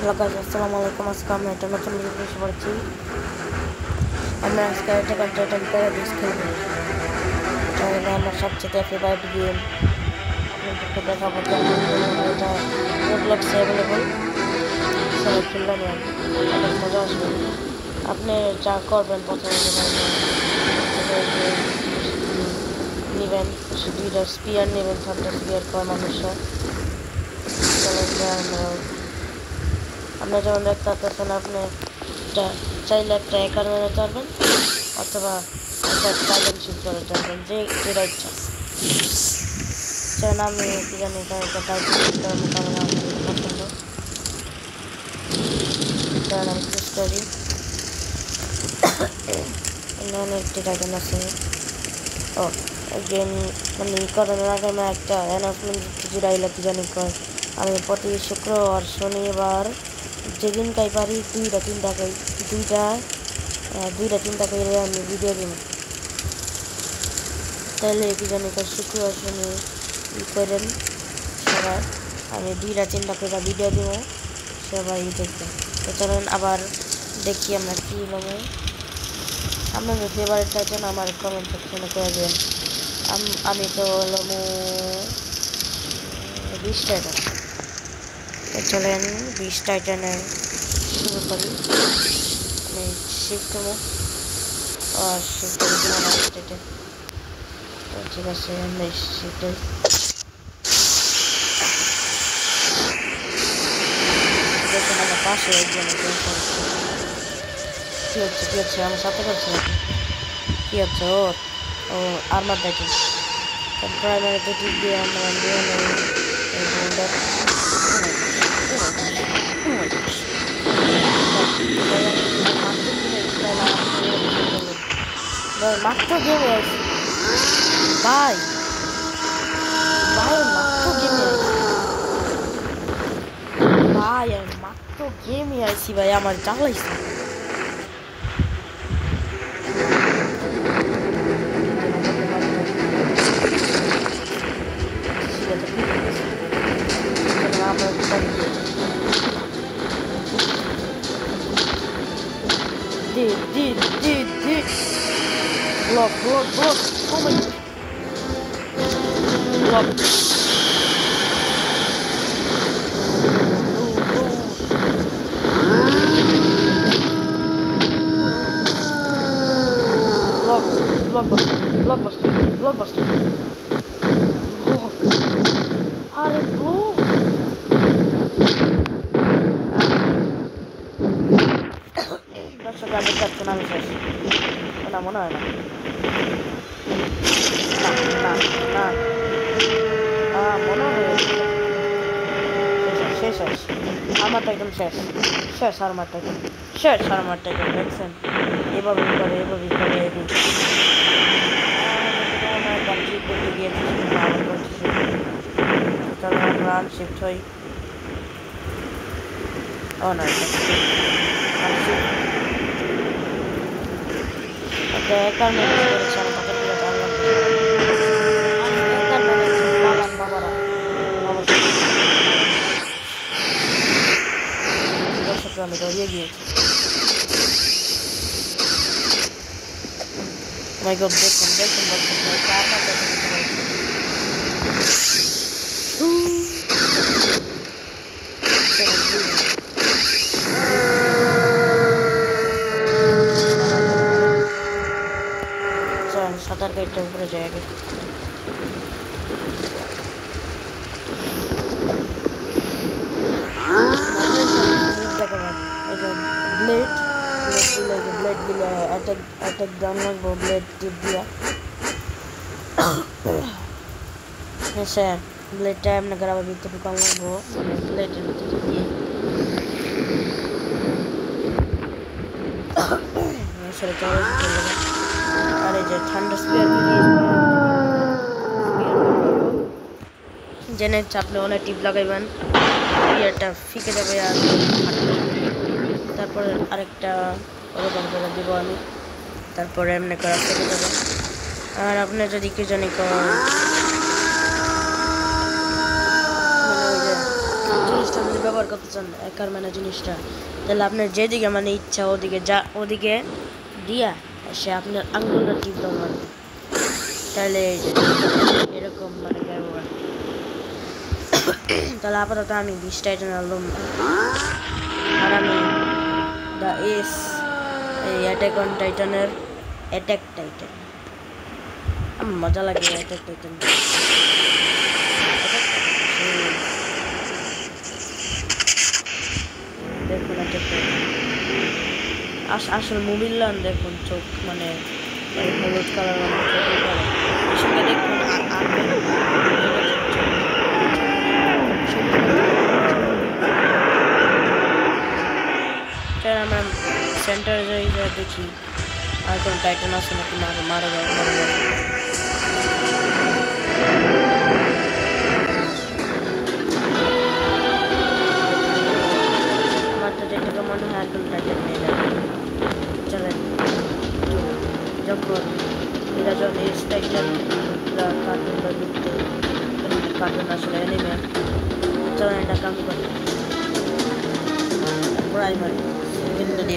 Hello guys, আসসালামু আলাইকুম। আজকে আমরা একটা নতুন ভিডিও এসে পড়েছি। আমরা আজকে অ্যাটাক অন টাইটান প্যারাডাইস খেলবো। এটা হলো আমার সবচেয়ে ফেভারিট গেম। আপনাদেরকে দেখাবো কেমন এটা রোবলক্সে অ্যাভেলেবল। সবাই খেললে নেন, অনেক মজা আসবে। আপনি যা করবেন প্রথমে নেবেন, দুইটা স্পিয়ার নেবেন, থান্ডার স্পিয়ার কয় মানুষরা। আপনার যেমন দেখতে পাচ্ছেন, আপনি চাইলে একটা একার মেরে পারবেন অথবা একটা টাইটেনশিপ করে পারবেন, যেটা ইচ্ছা। যেমন আমি কি জানি একটা টাইটেনশিপ করবো, কারণ আমার পছন্দ। কারণ আমি চুজ করি একটি টাইটেন আছে। ও গেম মানে করানোর আগে আমি একটা অ্যানাউন্সমেন্ট যেটা কি জানি কয়, আমি প্রতি শুক্রবার শনিবার যেদিনকাই পারি দুইটা তিনটা করে আমি ভিডিও দিব। তাহলে কি জানি শুক্রবার শনি করেন সবাই, আমি দুইটা তিনটা করে ভিডিও দিব, সবাই দেখবে। তো চলেন আবার দেখি আমরা কী নেবো। আপনাদের ফেভারিট টাইটেন আমার কমেন্ট সেকশনে করে দেবেন। আমি তো হলাম 20 টাইটেন। তো চলেন 20 টাইটেনে শুরু করি। আমি শিফট নেবো আর শিফট টাইটেন। তো ঠিক আছে, আমরা শিফট দেখুন আমার পাশে একজন কী হচ্ছে আমার সাথে করছে নাকি? কী হচ্ছে ওর? ও আর্মার টাইটেন। প্রাইমারিতে টিপ দিয়ে আমরা নিয়ে নেই মাত্র গেমে আছি ভাই, আমি মাত্র গেমে আছি ভাই, আমার জ্বালাইছে। Block. Oh my god. Block. Blockbuster. আরে ব্রো, দর্শক আমি চাচ্ছেন আমি শেষ, না মনে হয় না মনে হয় শেষ আমার টাইটেন শেষ আমার টাইটেন দেখছেন? এভাবে করে করতে গিয়েছি, চলো আমরা আনশিফট হই। ও না, একার ম্যানেজ করেছে আমার কথা বলে জানলাম। একার ম্যানেজ পালান বাবারা, দর্শকরা আমি দৌড়িয়ে গিয়েছি। মাই গড, দেখুন সাঁতার কাইটটা উপরে যায় আগে। ব্লেড দিলে অ্যাটাক ডাউন লাগবো, ব্লেড টিপ দিয়া। হ্যাঁ স্যার, ব্লেডটা আপনাকে আবার ভিতরে ঢুকান লাগবো, ব্লেডের ভিতরে দিয়ে আর এই যে ঠান্ডা স্পিয়ার জেনে চাপলে অনেক টিপ লাগাইবেন, স্পিয়ারটা ফিকে যাবে আর তারপরে আরেকটা ওরকম করে দেবো আমি, তারপরে এমনি করা ফেলে যাবে। আর আপনি যদি কি জানি জিনিসটা জিনিসটা যদি ব্যবহার করতে চান একার মানে জিনিসটা, তাহলে আপনার যেদিকে মানে ইচ্ছা ওদিকে দিয়া সে আপনার আঙ্গুলটা টিপ দেওয়া লাগবে, তাহলে এরকম মানে ব্যবহার। তাহলে আপাতত আমি 20 টাইটেন আনলাম, আর আমি দ্য এস এই অ্যাটাক অন টাইটানের অ্যাটাক টাইটান আমার মজা লাগে। অ্যাটাক টাইটান দেখুন, অ্যাটাক টাইটান আসলে মোবিল দেখুন, চোখ মানে হলুদ কালার মানে সঙ্গে দেখুন আমরা সেন্টারে যাই, দেখি আর কোন টাইটান আছে নাকি মারা যায়। আমার তো যেটাকে মনে হয় আর কোন টাইটান নিয়ে যাবে। চলেন, যখন এরা যখন এস টাইটান কার্টুনটা ঢুকতে, কার্টুন আসলে অ্যানিমে, চলেন এটা কাম করে প্রাইমারি সেকেন্ডারি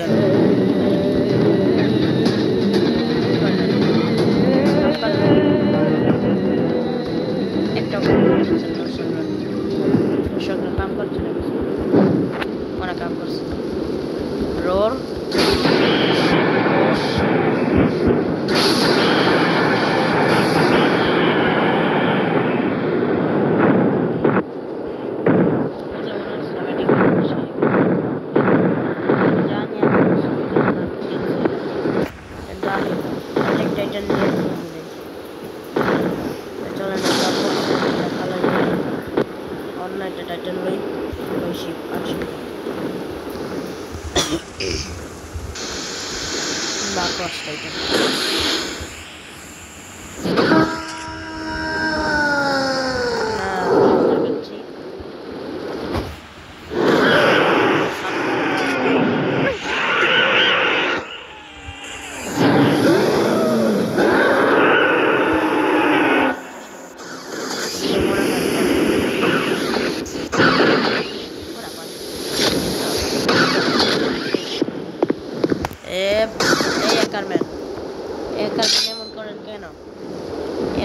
একটা কাম করছে না, অনেক কাম করছে। রোর টাইটান লই শিপ আছে বাকস টাইটান।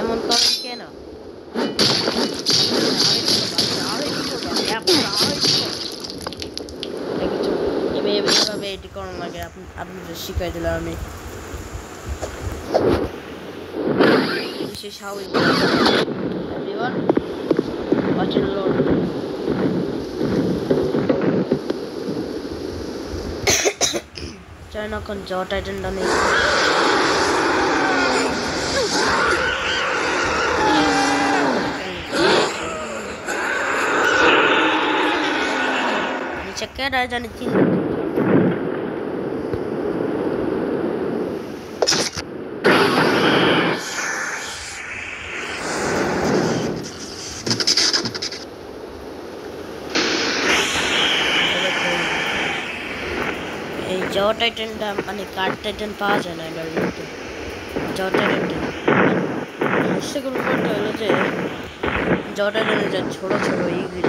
এমন করেন কেন? এভাবে এটি করার লাগে আপনাদের শিখাই দিলাম আমি। বিশেষ হাউ everyone watching Lord চাই না কোন জ টাইটানটা নেই। নিচে কে রায় জানি চিন এই জ টাইটানটা মানে কার্ড টাইটান পাওয়া যায় না এটার মধ্যে। জ টাইটানটা হাস্যকর ব্যাপারটা হলো যে জ টাইটানের যে ছোট ছোট ইগুলি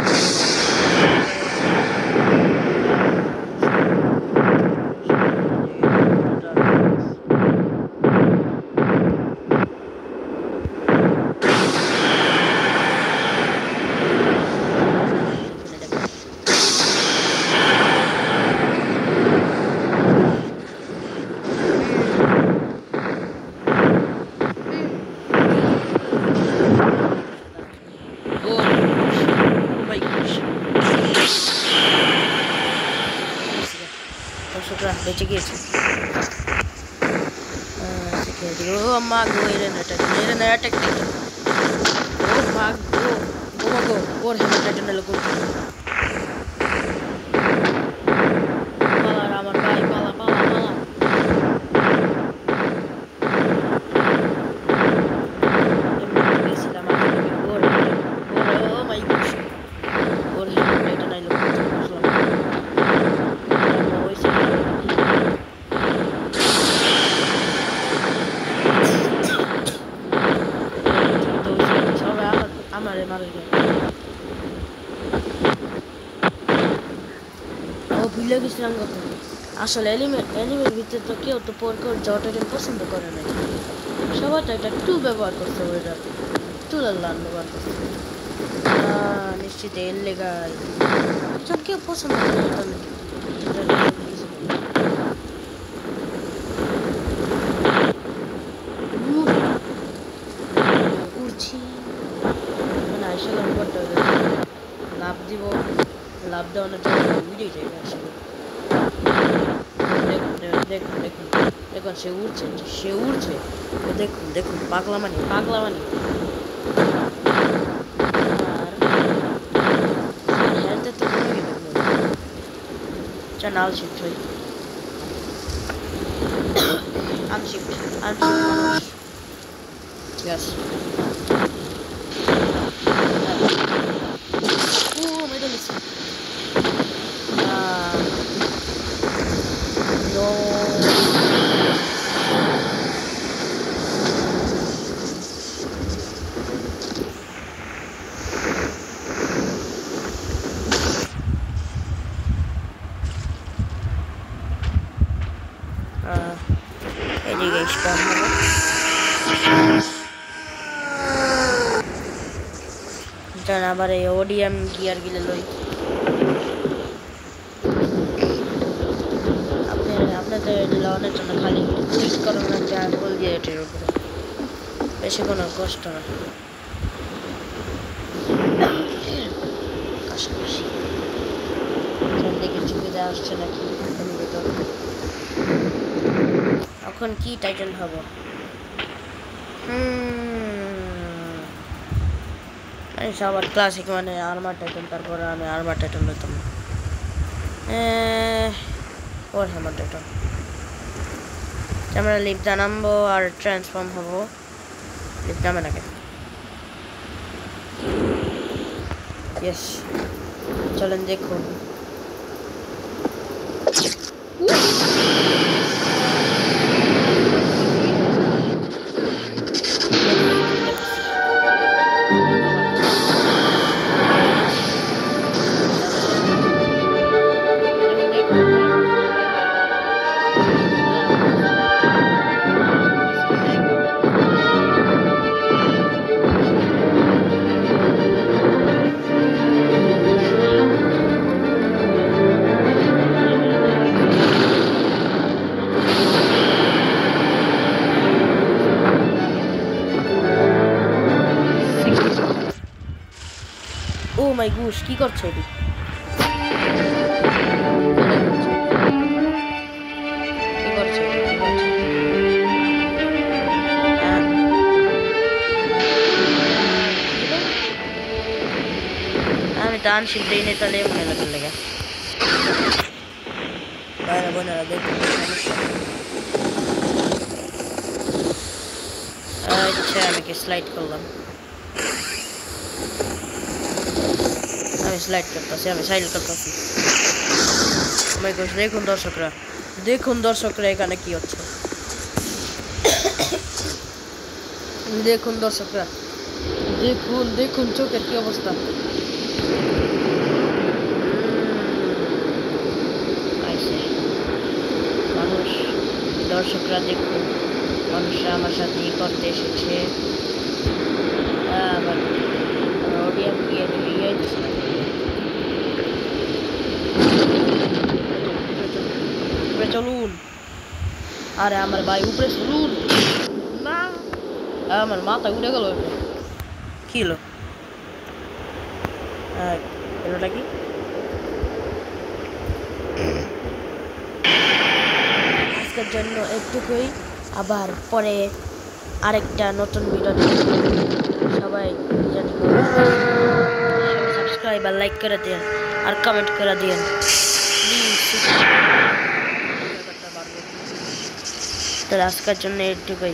বেঁচে গিয়েছে। ও মা গো, এরেন অ্যাটাক টাইটান, ও ভাগ গো গো ওর হেড টাইটান এলো করতে। আমার ভাই পালা পালা পালা। গেছিলাম ওর ও মাই গড, ওর হেড টাইটান এলো করতে বুঝলাম। আমারে মারে ভুলে গেছিলাম কথা আসলে অ্যানিমের ভিতরে তো কেউ তো জটাইটেল পছন্দ করে না সবাই তো এটা টুল ব্যবহার করছে ওইটা টুল আর লান ব্যবহার করছে নিশ্চিত এর লেগাই সব কেউ পছন্দ করে এটা নাকি উড়ছি মানে আসলে লাভ দিব লাভ দেওয়ানোর জন্য উড়ে যাবে আসলে দেখুন দেখুন দেখুন সে উড়ছে দেখুন দেখুন পাগলা মানে আর হেলথে তো কমে গেল নাল শিফট হই আনশিফট মানুষ ঠিক আছে মেডেল আছে no এদিকে স্পন হবে জান আবার এই ওডিএম গিয়ার গিলে লই আপনাদের লওয়ানোর জন্য খালি ক্লিক করুন একটা আঙ্গুল দিয়ে এটির উপরে বেশি কোনো কষ্ট না কাছাকাছি দেখে সুবিধা আসছে নাকি এখন কি টাইটেল হব সবার ক্লাসিক মানে আর্মার টাইটেল তারপরে আমি আর্মার টাইটেল নিতাম ওর হ্যামার টাইটেল আমরা লিপটা নামবো আর ট্রান্সফর্ম হবো লিপ নামে নাকি ইয়েস চলেন দেখুন ও মাই গুশ কি করছো এটি আমি ডান শিফট দিই তাহলে মনে লাগে বাইরে বোনেরা দেখুন আচ্ছা আমি কি স্লাইড করলাম আমি স্লাইড করতেছি আমি সাইড করতেছি দেখুন দর্শকরা এখানে কি হচ্ছে দেখুন দর্শকরা দেখুন চোখের কি অবস্থা মানুষ দর্শকরা দেখুন মানুষরা আমার সাথে করতে এসেছে আমার অডিয়েন্স গিয়ে উপরে চলুন আরে আমার ভাই উপরে চলুন না আমার মাথা উঠে গেল কি হলো এলোটা কি আজকের জন্য একটুকুই আবার পরে আরেকটা নতুন ভিডিও সবাই জানি সাবস্ক্রাইব আর লাইক করে দিন আর কমেন্ট করে দিন প্লিজ তাহলে আজকের জন্য একটুকুই